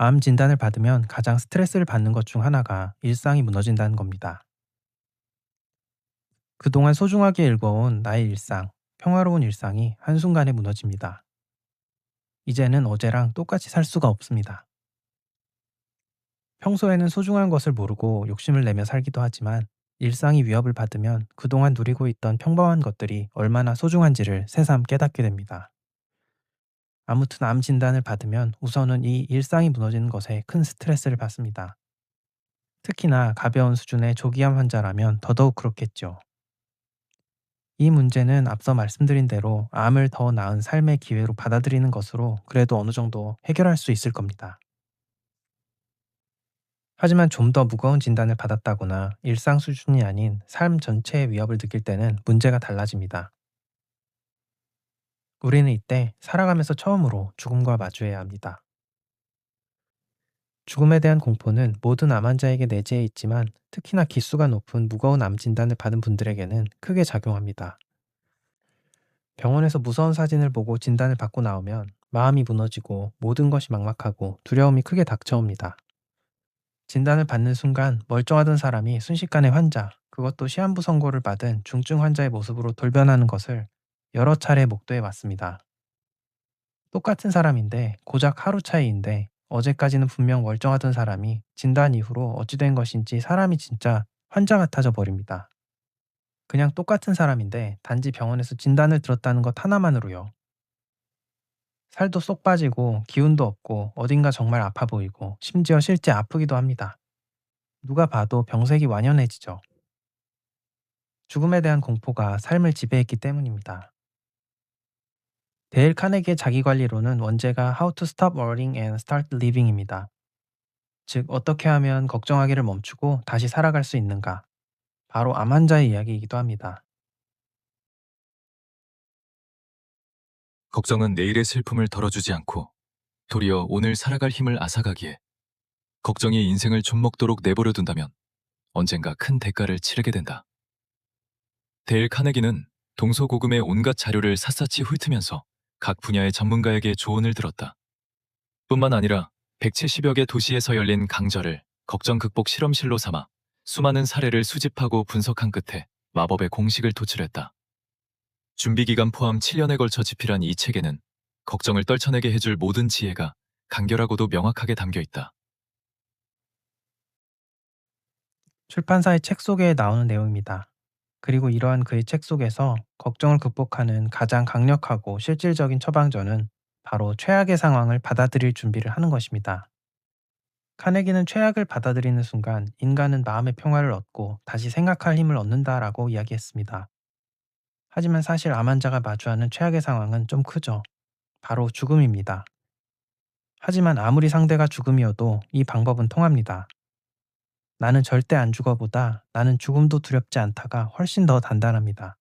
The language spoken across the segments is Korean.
암 진단을 받으면 가장 스트레스를 받는 것 중 하나가 일상이 무너진다는 겁니다. 그동안 소중하게 읽어온 나의 일상, 평화로운 일상이 한순간에 무너집니다. 이제는 어제랑 똑같이 살 수가 없습니다. 평소에는 소중한 것을 모르고 욕심을 내며 살기도 하지만 일상이 위협을 받으면 그동안 누리고 있던 평범한 것들이 얼마나 소중한지를 새삼 깨닫게 됩니다. 아무튼 암 진단을 받으면 우선은 이 일상이 무너지는 것에 큰 스트레스를 받습니다. 특히나 가벼운 수준의 조기암 환자라면 더더욱 그렇겠죠. 이 문제는 앞서 말씀드린 대로 암을 더 나은 삶의 기회로 받아들이는 것으로 그래도 어느 정도 해결할 수 있을 겁니다. 하지만 좀 더 무거운 진단을 받았다거나 일상 수준이 아닌 삶 전체의 위협을 느낄 때는 문제가 달라집니다. 우리는 이때 살아가면서 처음으로 죽음과 마주해야 합니다. 죽음에 대한 공포는 모든 암 환자에게 내재해 있지만 특히나 기수가 높은 무거운 암 진단을 받은 분들에게는 크게 작용합니다. 병원에서 무서운 사진을 보고 진단을 받고 나오면 마음이 무너지고 모든 것이 막막하고 두려움이 크게 닥쳐옵니다. 진단을 받는 순간 멀쩡하던 사람이 순식간에 환자, 그것도 시한부 선고를 받은 중증 환자의 모습으로 돌변하는 것을 여러 차례 목도해 왔습니다. 똑같은 사람인데 고작 하루 차이인데 어제까지는 분명 멀쩡하던 사람이 진단 이후로 어찌 된 것인지 사람이 진짜 환자 같아져 버립니다. 그냥 똑같은 사람인데 단지 병원에서 진단을 들었다는 것 하나만으로요. 살도 쏙 빠지고 기운도 없고 어딘가 정말 아파 보이고 심지어 실제 아프기도 합니다. 누가 봐도 병색이 완연해지죠. 죽음에 대한 공포가 삶을 지배했기 때문입니다. 데일 카네기의 자기관리론은 원제가 How to Stop Worrying and Start Living입니다. 즉, 어떻게 하면 걱정하기를 멈추고 다시 살아갈 수 있는가? 바로 암 환자의 이야기이기도 합니다. 걱정은 내일의 슬픔을 덜어주지 않고 도리어 오늘 살아갈 힘을 앗아가기에 걱정이 인생을 좀 먹도록 내버려 둔다면 언젠가 큰 대가를 치르게 된다. 데일 카네기는 동서고금의 온갖 자료를 샅샅이 훑으면서 각 분야의 전문가에게 조언을 들었다. 뿐만 아니라 170여 개 도시에서 열린 강좌를 걱정 극복 실험실로 삼아 수많은 사례를 수집하고 분석한 끝에 마법의 공식을 도출했다. 준비기간 포함 7년에 걸쳐 집필한 이 책에는 걱정을 떨쳐내게 해줄 모든 지혜가 간결하고도 명확하게 담겨 있다. 출판사의 책 속에 나오는 내용입니다. 그리고 이러한 그의 책 속에서 걱정을 극복하는 가장 강력하고 실질적인 처방전은 바로 최악의 상황을 받아들일 준비를 하는 것입니다. 카네기는 최악을 받아들이는 순간 인간은 마음의 평화를 얻고 다시 생각할 힘을 얻는다라고 이야기했습니다. 하지만 사실 암 환자가 마주하는 최악의 상황은 좀 크죠. 바로 죽음입니다. 하지만 아무리 상대가 죽음이어도 이 방법은 통합니다. 나는 절대 안 죽어보다 나는 죽음도 두렵지 않다가 훨씬 더 단단합니다.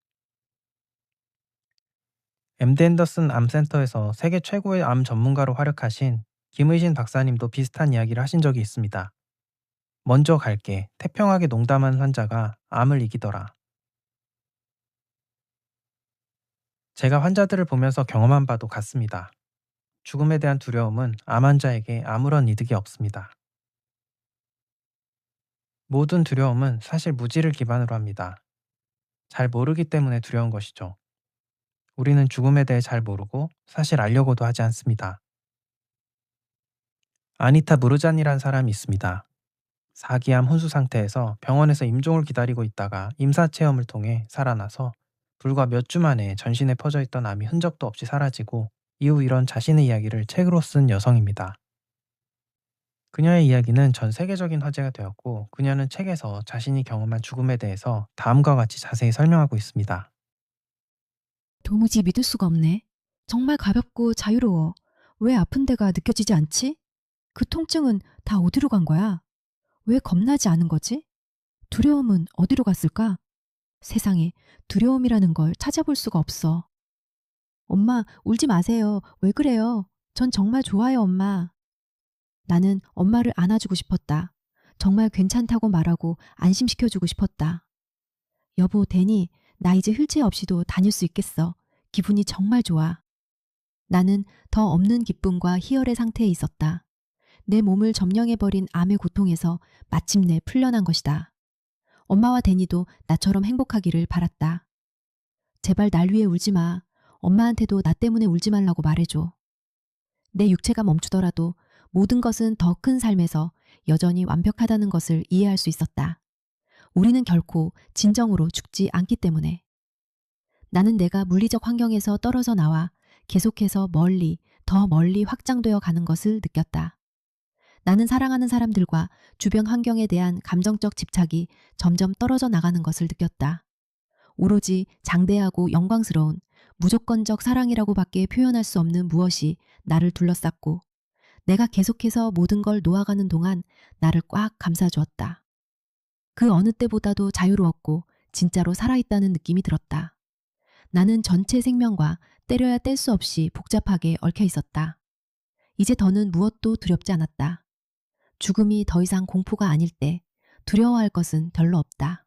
MD 앤더슨 암센터에서 세계 최고의 암 전문가로 활약하신 김의신 박사님도 비슷한 이야기를 하신 적이 있습니다. 먼저 갈게, 태평하게 농담한 환자가 암을 이기더라. 제가 환자들을 보면서 경험한 바도 같습니다. 죽음에 대한 두려움은 암 환자에게 아무런 이득이 없습니다. 모든 두려움은 사실 무지를 기반으로 합니다. 잘 모르기 때문에 두려운 것이죠. 우리는 죽음에 대해 잘 모르고 사실 알려고도 하지 않습니다. 아니타 무르잔이란 사람이 있습니다. 4기암 혼수 상태에서 병원에서 임종을 기다리고 있다가 임사체험을 통해 살아나서 불과 몇 주 만에 전신에 퍼져 있던 암이 흔적도 없이 사라지고 이후 이런 자신의 이야기를 책으로 쓴 여성입니다. 그녀의 이야기는 전 세계적인 화제가 되었고 그녀는 책에서 자신이 경험한 죽음에 대해서 다음과 같이 자세히 설명하고 있습니다. 도무지 믿을 수가 없네. 정말 가볍고 자유로워. 왜 아픈 데가 느껴지지 않지? 그 통증은 다 어디로 간 거야? 왜 겁나지 않은 거지? 두려움은 어디로 갔을까? 세상에 두려움이라는 걸 찾아볼 수가 없어. 엄마, 울지 마세요. 왜 그래요? 전 정말 좋아요, 엄마. 나는 엄마를 안아주고 싶었다. 정말 괜찮다고 말하고 안심시켜주고 싶었다. 여보, 데니, 나 이제 휠체어 없이도 다닐 수 있겠어. 기분이 정말 좋아. 나는 더 없는 기쁨과 희열의 상태에 있었다. 내 몸을 점령해버린 암의 고통에서 마침내 풀려난 것이다. 엄마와 데니도 나처럼 행복하기를 바랐다. 제발 날 위해 울지 마. 엄마한테도 나 때문에 울지 말라고 말해줘. 내 육체가 멈추더라도 모든 것은 더 큰 삶에서 여전히 완벽하다는 것을 이해할 수 있었다. 우리는 결코 진정으로 죽지 않기 때문에. 나는 내가 물리적 환경에서 떨어져 나와 계속해서 멀리, 더 멀리 확장되어 가는 것을 느꼈다. 나는 사랑하는 사람들과 주변 환경에 대한 감정적 집착이 점점 떨어져 나가는 것을 느꼈다. 오로지 장대하고 영광스러운 무조건적 사랑이라고밖에 표현할 수 없는 무엇이 나를 둘러쌌고 내가 계속해서 모든 걸 놓아가는 동안 나를 꽉 감싸주었다. 그 어느 때보다도 자유로웠고 진짜로 살아있다는 느낌이 들었다. 나는 전체 생명과 때려야 뗄 수 없이 복잡하게 얽혀 있었다. 이제 더는 무엇도 두렵지 않았다. 죽음이 더 이상 공포가 아닐 때 두려워할 것은 별로 없다.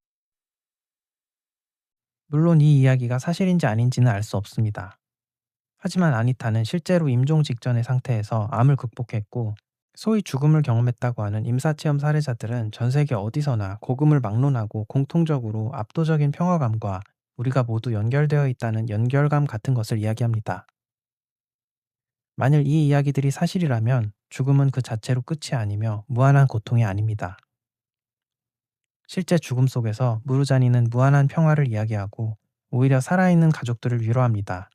물론 이 이야기가 사실인지 아닌지는 알 수 없습니다. 하지만 아니타는 실제로 임종 직전의 상태에서 암을 극복했고 소위 죽음을 경험했다고 하는 임사체험 사례자들은 전 세계 어디서나 고금을 막론하고 공통적으로 압도적인 평화감과 우리가 모두 연결되어 있다는 연결감 같은 것을 이야기합니다. 만일 이 이야기들이 사실이라면 죽음은 그 자체로 끝이 아니며 무한한 고통이 아닙니다. 실제 죽음 속에서 무르자니는 무한한 평화를 이야기하고 오히려 살아있는 가족들을 위로합니다.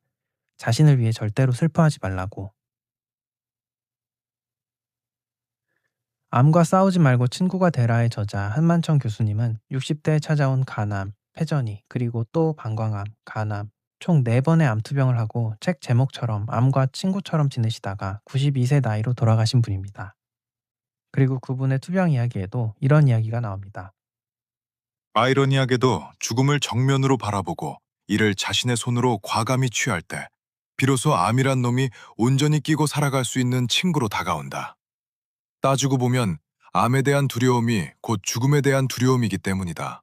자신을 위해 절대로 슬퍼하지 말라고. 암과 싸우지 말고 친구가 되라의 저자 한만청 교수님은 60대에 찾아온 간암, 폐전이, 그리고 또 방광암, 간암, 총 4번의 암투병을 하고 책 제목처럼 암과 친구처럼 지내시다가 92세 나이로 돌아가신 분입니다. 그리고 그분의 투병 이야기에도 이런 이야기가 나옵니다. 아이러니하게도 죽음을 정면으로 바라보고 이를 자신의 손으로 과감히 취할 때 비로소 암이란 놈이 온전히 끼고 살아갈 수 있는 친구로 다가온다. 따지고 보면 암에 대한 두려움이 곧 죽음에 대한 두려움이기 때문이다.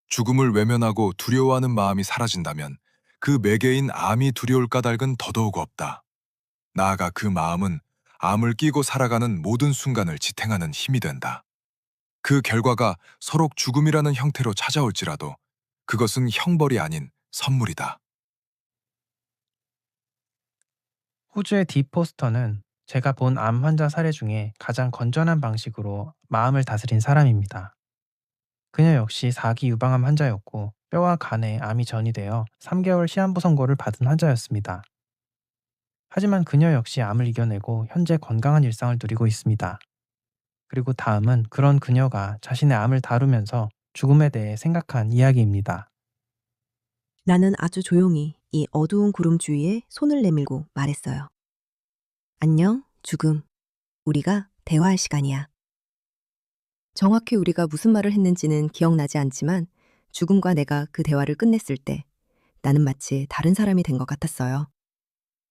죽음을 외면하고 두려워하는 마음이 사라진다면 그 매개인 암이 두려울 까닭은 더더욱 없다. 나아가 그 마음은 암을 끼고 살아가는 모든 순간을 지탱하는 힘이 된다. 그 결과가 서로 죽음이라는 형태로 찾아올지라도 그것은 형벌이 아닌 선물이다. 호주의 디 포스터는 제가 본 암 환자 사례 중에 가장 건전한 방식으로 마음을 다스린 사람입니다. 그녀 역시 4기 유방암 환자였고 뼈와 간에 암이 전이되어 3개월 시한부 선고를 받은 환자였습니다. 하지만 그녀 역시 암을 이겨내고 현재 건강한 일상을 누리고 있습니다. 그리고 다음은 그런 그녀가 자신의 암을 다루면서 죽음에 대해 생각한 이야기입니다. 나는 아주 조용히 이 어두운 구름 주위에 손을 내밀고 말했어요. 안녕, 죽음. 우리가 대화할 시간이야. 정확히 우리가 무슨 말을 했는지는 기억나지 않지만 죽음과 내가 그 대화를 끝냈을 때 나는 마치 다른 사람이 된 것 같았어요.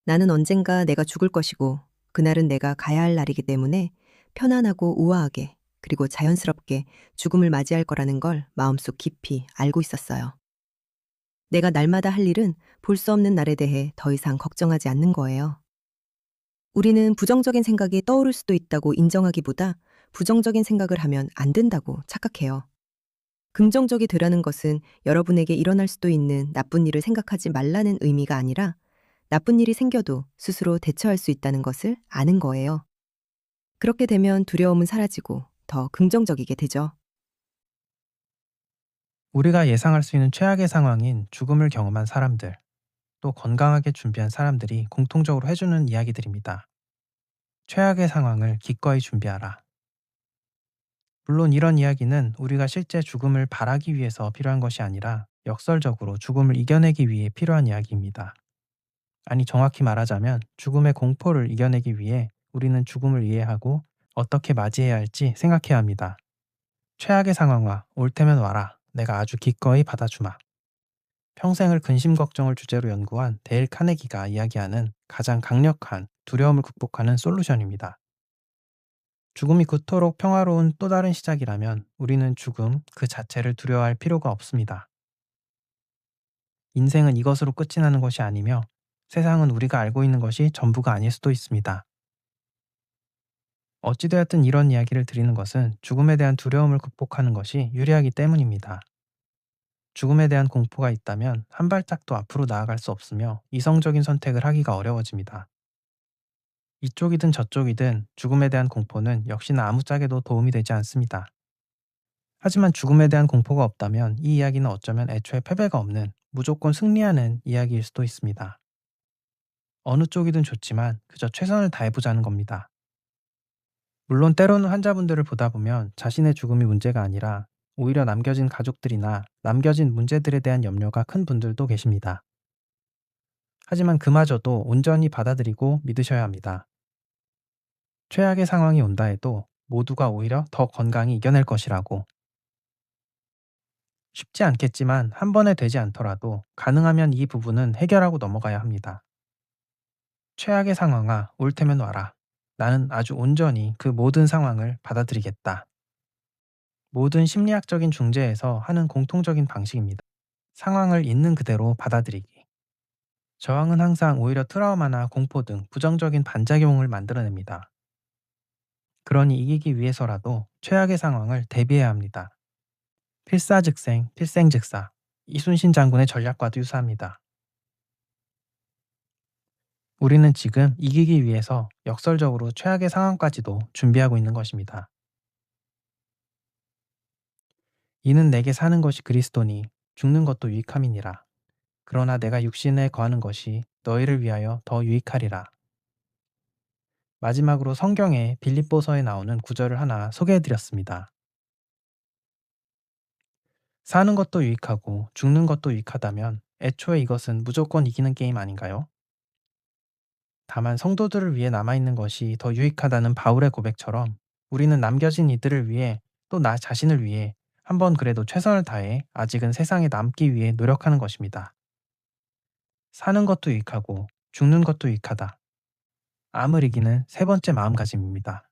나는 언젠가 내가 죽을 것이고 그날은 내가 가야 할 날이기 때문에 편안하고 우아하게 그리고 자연스럽게 죽음을 맞이할 거라는 걸 마음속 깊이 알고 있었어요. 내가 날마다 할 일은 볼 수 없는 날에 대해 더 이상 걱정하지 않는 거예요. 우리는 부정적인 생각이 떠오를 수도 있다고 인정하기보다 부정적인 생각을 하면 안 된다고 착각해요. 긍정적이 되라는 것은 여러분에게 일어날 수도 있는 나쁜 일을 생각하지 말라는 의미가 아니라 나쁜 일이 생겨도 스스로 대처할 수 있다는 것을 아는 거예요. 그렇게 되면 두려움은 사라지고 더 긍정적이게 되죠. 우리가 예상할 수 있는 최악의 상황인 죽음을 경험한 사람들, 또 건강하게 준비한 사람들이 공통적으로 해주는 이야기들입니다. 최악의 상황을 기꺼이 준비하라. 물론 이런 이야기는 우리가 실제 죽음을 바라기 위해서 필요한 것이 아니라 역설적으로 죽음을 이겨내기 위해 필요한 이야기입니다. 아니, 정확히 말하자면 죽음의 공포를 이겨내기 위해 우리는 죽음을 이해하고 어떻게 맞이해야 할지 생각해야 합니다. 최악의 상황아, 올 테면 와라. 내가 아주 기꺼이 받아주마. 평생을 근심 걱정을 주제로 연구한 데일 카네기가 이야기하는 가장 강력한 두려움을 극복하는 솔루션입니다. 죽음이 그토록 평화로운 또 다른 시작이라면 우리는 죽음 그 자체를 두려워할 필요가 없습니다. 인생은 이것으로 끝이 나는 것이 아니며 세상은 우리가 알고 있는 것이 전부가 아닐 수도 있습니다. 어찌되었든 이런 이야기를 드리는 것은 죽음에 대한 두려움을 극복하는 것이 유리하기 때문입니다. 죽음에 대한 공포가 있다면 한 발짝도 앞으로 나아갈 수 없으며 이성적인 선택을 하기가 어려워집니다. 이쪽이든 저쪽이든 죽음에 대한 공포는 역시나 아무짝에도 도움이 되지 않습니다. 하지만 죽음에 대한 공포가 없다면 이 이야기는 어쩌면 애초에 패배가 없는 무조건 승리하는 이야기일 수도 있습니다. 어느 쪽이든 좋지만 그저 최선을 다해보자는 겁니다. 물론 때로는 환자분들을 보다 보면 자신의 죽음이 문제가 아니라 오히려 남겨진 가족들이나 남겨진 문제들에 대한 염려가 큰 분들도 계십니다. 하지만 그마저도 온전히 받아들이고 믿으셔야 합니다. 최악의 상황이 온다 해도 모두가 오히려 더 건강히 이겨낼 것이라고. 쉽지 않겠지만 한 번에 되지 않더라도 가능하면 이 부분은 해결하고 넘어가야 합니다. 최악의 상황아, 올 테면 와라. 나는 아주 온전히 그 모든 상황을 받아들이겠다. 모든 심리학적인 중재에서 하는 공통적인 방식입니다. 상황을 있는 그대로 받아들이기. 저항은 항상 오히려 트라우마나 공포 등 부정적인 반작용을 만들어냅니다. 그러니 이기기 위해서라도 최악의 상황을 대비해야 합니다. 필사즉생, 필생즉사. 이순신 장군의 전략과도 유사합니다. 우리는 지금 이기기 위해서 역설적으로 최악의 상황까지도 준비하고 있는 것입니다. 이는 내게 사는 것이 그리스도니 죽는 것도 유익함이니라. 그러나 내가 육신에 거하는 것이 너희를 위하여 더 유익하리라. 마지막으로 성경의 빌립보서에 나오는 구절을 하나 소개해드렸습니다. 사는 것도 유익하고 죽는 것도 유익하다면 애초에 이것은 무조건 이기는 게임 아닌가요? 다만 성도들을 위해 남아있는 것이 더 유익하다는 바울의 고백처럼 우리는 남겨진 이들을 위해 또 나 자신을 위해 한번 그래도 최선을 다해 아직은 세상에 남기 위해 노력하는 것입니다. 사는 것도 유익하고 죽는 것도 유익하다. 암을 이기는 세 번째 마음가짐입니다.